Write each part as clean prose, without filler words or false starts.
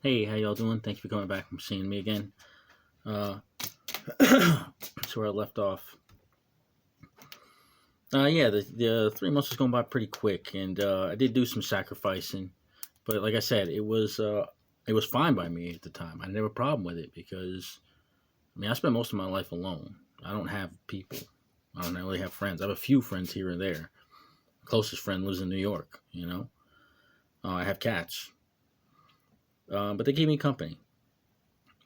Hey, how y'all doing? Thank you for coming back and seeing me again. Uh, that's where I left off. Yeah, the 3 months was going by pretty quick, and I did do some sacrificing, but like I said, it was fine by me at the time. I didn't have a problem with it because I spent most of my life alone. I don't have people. I don't really have friends. I have a few friends here and there. Closest friend lives in New York. I have cats, but they keep me company.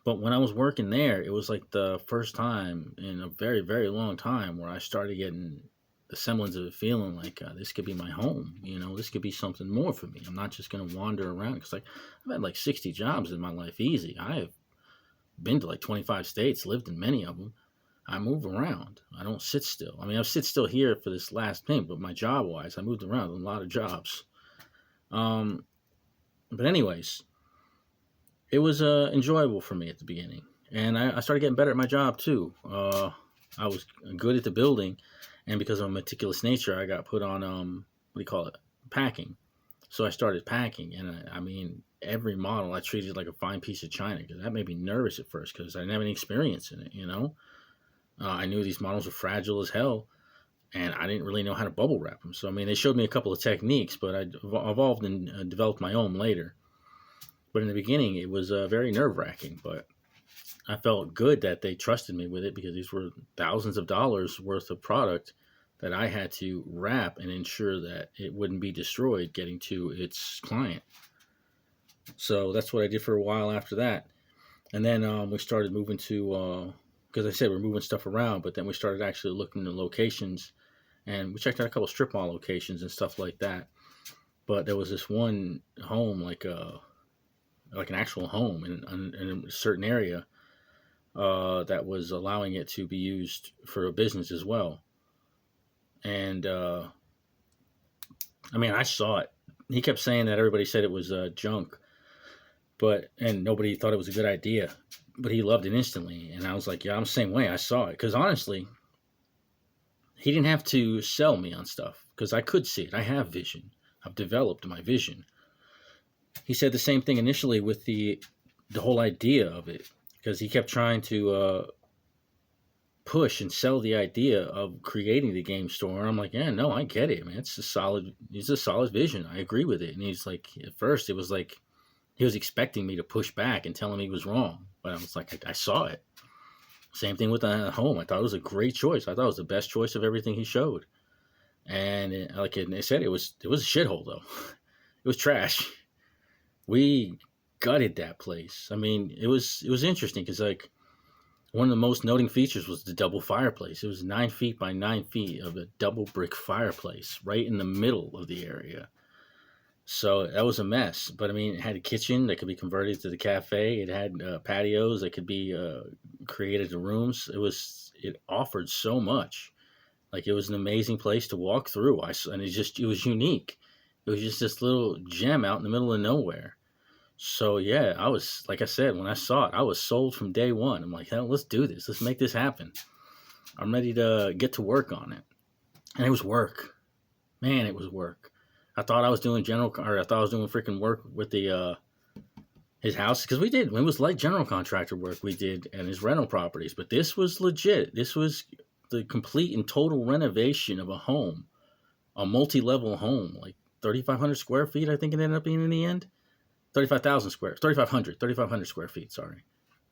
But when I was working there, it was like the first time in a very, very long time where I started getting the semblance of a feeling like this could be my home. This could be something more for me. I'm not just going to wander around because, like, I've had like 60 jobs in my life easy. I have been to like 25 states, lived in many of them. I move around. I don't sit still. I've sit still here for this last thing, but my job wise, I moved around a lot of jobs. Um, but anyways, it was enjoyable for me at the beginning, and I started getting better at my job too. I was good at the building, and because of a meticulous nature, I got put on what do you call it, packing. So I started packing, and every model I treated like a fine piece of china because that made me nervous at first because I didn't have any experience in it. I knew these models were fragile as hell, and I didn't really know how to bubble wrap them. So they showed me a couple of techniques, but I evolved and developed my own later. But in the beginning, it was very nerve wracking. But I felt good that they trusted me with it because these were thousands of dollars worth of product that I had to wrap and ensure that it wouldn't be destroyed getting to its client. So that's what I did for a while after that. And then we started moving to, because I said we're moving stuff around, but then we started actually looking at locations and we checked out a couple strip mall locations and stuff like that. But there was this one home, like an actual home in a certain area that was allowing it to be used for a business as well. And I saw it. He kept saying that everybody said it was junk, and nobody thought it was a good idea. But he loved it instantly, and I was like, yeah, I'm the same way. I saw it because honestly, he didn't have to sell me on stuff because I could see it. I have vision. I've developed my vision. He said the same thing initially with the whole idea of it because he kept trying to push and sell the idea of creating the game store. And I'm like, yeah, no, I get it, man. It's a solid vision. I agree with it. And he's like, at first it was like he was expecting me to push back and tell him he was wrong. But I was like, I saw it. Same thing with the home. I thought it was a great choice. I thought it was the best choice of everything he showed. And like they said, it was a shithole though. It was trash. We gutted that place. It was interesting because like one of the most noting features was the double fireplace. It was 9 feet by 9 feet of a double brick fireplace right in the middle of the area. So that was a mess. But it had a kitchen that could be converted to the cafe. It had patios that could be created to rooms. It offered so much. Like it was an amazing place to walk through. It was unique. It was just this little gem out in the middle of nowhere. So yeah, I was like I said when I saw it, I was sold from day one. I'm like, hell, let's do this. Let's make this happen. I'm ready to get to work on it, and it was work. Man, it was work. I thought I was doing I thought I was doing freaking work with the his house because we did. It was like general contractor work we did and his rental properties, but this was legit. This was the complete and total renovation of a home, a multi-level home, like 3,500 square feet. I think it ended up being in the end. 3,500 square feet, sorry.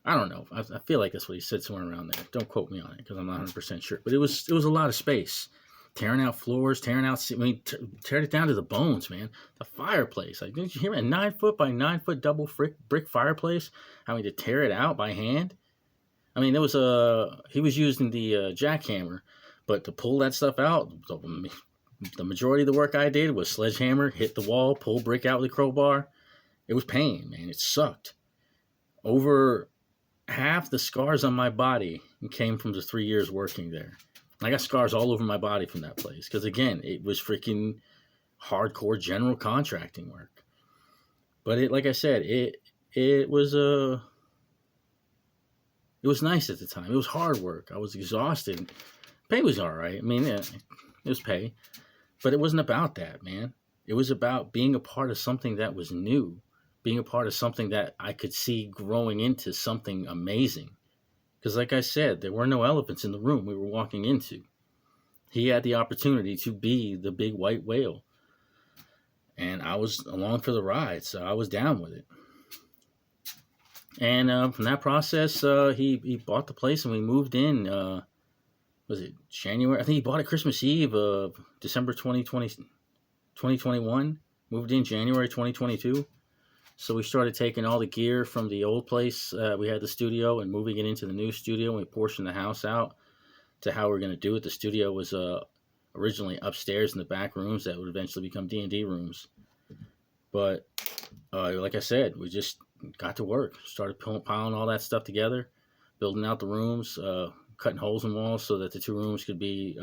I don't know. I feel like that's what he said, somewhere around there. Don't quote me on it because I'm not 100% sure. But it was a lot of space. Tearing out floors, tearing it down to the bones, man. The fireplace. Like, didn't you hear me? A 9 foot by 9 foot double brick fireplace. Having to tear it out by hand. There was he was using the jackhammer, but to pull that stuff out, the majority of the work I did was sledgehammer, hit the wall, pull brick out with a crowbar. It was pain, man. It sucked. Over half the scars on my body came from the 3 years working there. I got scars all over my body from that place because, again, it was freaking hardcore general contracting work. But like I said, it was it was nice at the time. It was hard work. I was exhausted. Pay was all right. It was pay, but it wasn't about that, man. It was about being a part of something that was new. being a part of something that I could see growing into something amazing. Because, like I said, there were no elephants in the room we were walking into. He had the opportunity to be the big white whale. And I was along for the ride, so I was down with it. And from that process, he bought the place and we moved in. Was it January? I think he bought it Christmas Eve of December 2021. Moved in January 2022. So we started taking all the gear from the old place. We had the studio and moving it into the new studio. And we portioned the house out to how we're going to do it. The studio was originally upstairs in the back rooms that would eventually become D&D rooms. But like I said, we just got to work. Started piling all that stuff together, building out the rooms, cutting holes in walls so that the two rooms could be,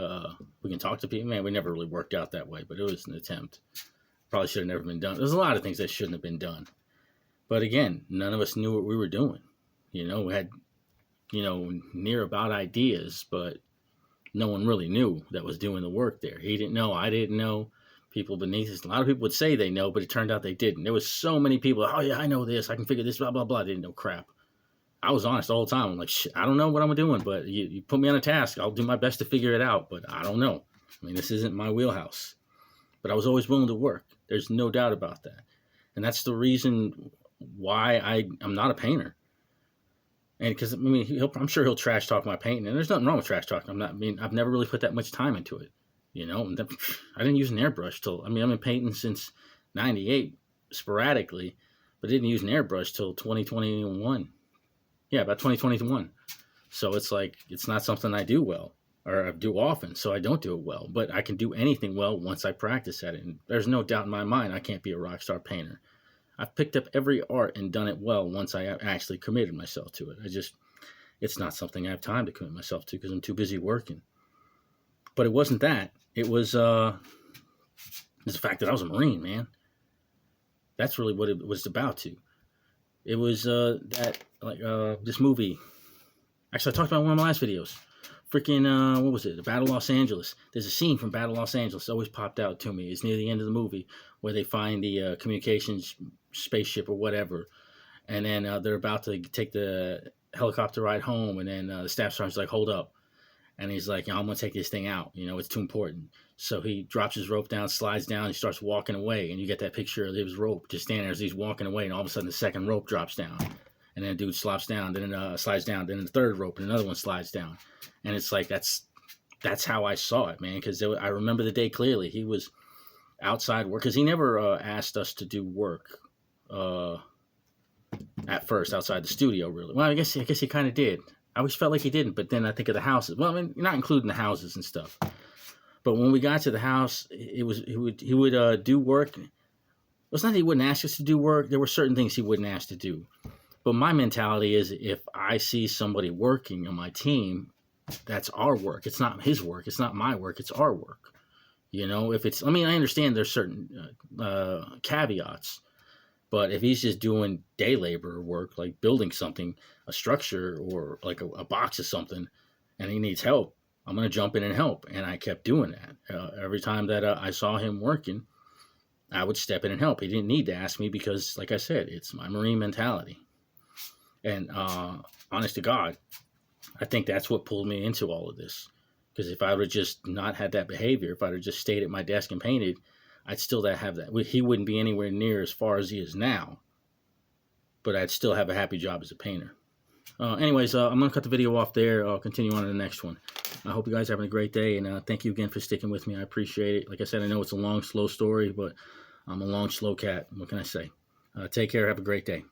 we can talk to people. Man, we never really worked out that way, but it was an attempt. Probably should have never been done. There's a lot of things that shouldn't have been done. But again, none of us knew what we were doing. We had, near about ideas, but no one really knew that was doing the work there. He didn't know. I didn't know. People beneath us, a lot of people would say they know, but it turned out they didn't. There was so many people, oh yeah, I know this. I can figure this, blah, blah, blah. I didn't know crap. I was honest the whole time. I'm like, I don't know what I'm doing, but you put me on a task. I'll do my best to figure it out, but I don't know. I mean, this isn't my wheelhouse. But I was always willing to work. There's no doubt about that. And that's the reason why I'm not a painter. And because, I'm sure he'll trash talk my painting. And there's nothing wrong with trash talking. I've never really put that much time into it. I didn't use an airbrush till, I've been painting since 98 sporadically, but didn't use an airbrush till 2021. Yeah, about 2021. So it's like, it's not something I do well, or I do often, so I don't do it well. But I can do anything well once I practice at it. And there's no doubt in my mind I can't be a rock star painter. I've picked up every art and done it well once I actually committed myself to it. It's not something I have time to commit myself to because I'm too busy working. But it wasn't that. It was the fact that I was a Marine, man. That's really what it was about to. It was this movie. Actually, I talked about one of my last videos. Freaking, what was it? The Battle of Los Angeles. There's a scene from Battle of Los Angeles. It always popped out to me. It's near the end of the movie where they find the communications spaceship or whatever. And then they're about to take the helicopter ride home. And then the staff sergeant's like, hold up. And he's like, I'm going to take this thing out. It's too important. So he drops his rope down, slides down, and starts walking away. And you get that picture of his rope just standing there as he's walking away. And all of a sudden, the second rope drops down. And then a dude slops down, then slides down, then the third rope, and another one slides down. And it's like, that's how I saw it, man. Because I remember the day clearly. He was outside work. Because he never asked us to do work at first outside the studio, really. Well, I guess he kind of did. I always felt like he didn't, but then I think of the houses. Well, not including the houses and stuff. But when we got to the house, he would do work. It's not that he wouldn't ask us to do work. There were certain things he wouldn't ask to do. But my mentality is, if I see somebody working on my team, that's our work. It's not his work. It's not my work. It's our work. If it's, I understand there's certain caveats. But if he's just doing day labor work, like building something, a structure or like a box of something, and he needs help, I'm going to jump in and help. And I kept doing that. Every time that I saw him working, I would step in and help. He didn't need to ask me because, like I said, it's my Marine mentality. And honest to God, I think that's what pulled me into all of this. Because if I would have just not had that behavior, if I'd have just stayed at my desk and painted, I'd still have that. He wouldn't be anywhere near as far as he is now, but I'd still have a happy job as a painter. Anyways, I'm going to cut the video off there. I'll continue on to the next one. I hope you guys are having a great day, and thank you again for sticking with me. I appreciate it. Like I said, I know it's a long, slow story, but I'm a long, slow cat. What can I say? Take care. Have a great day.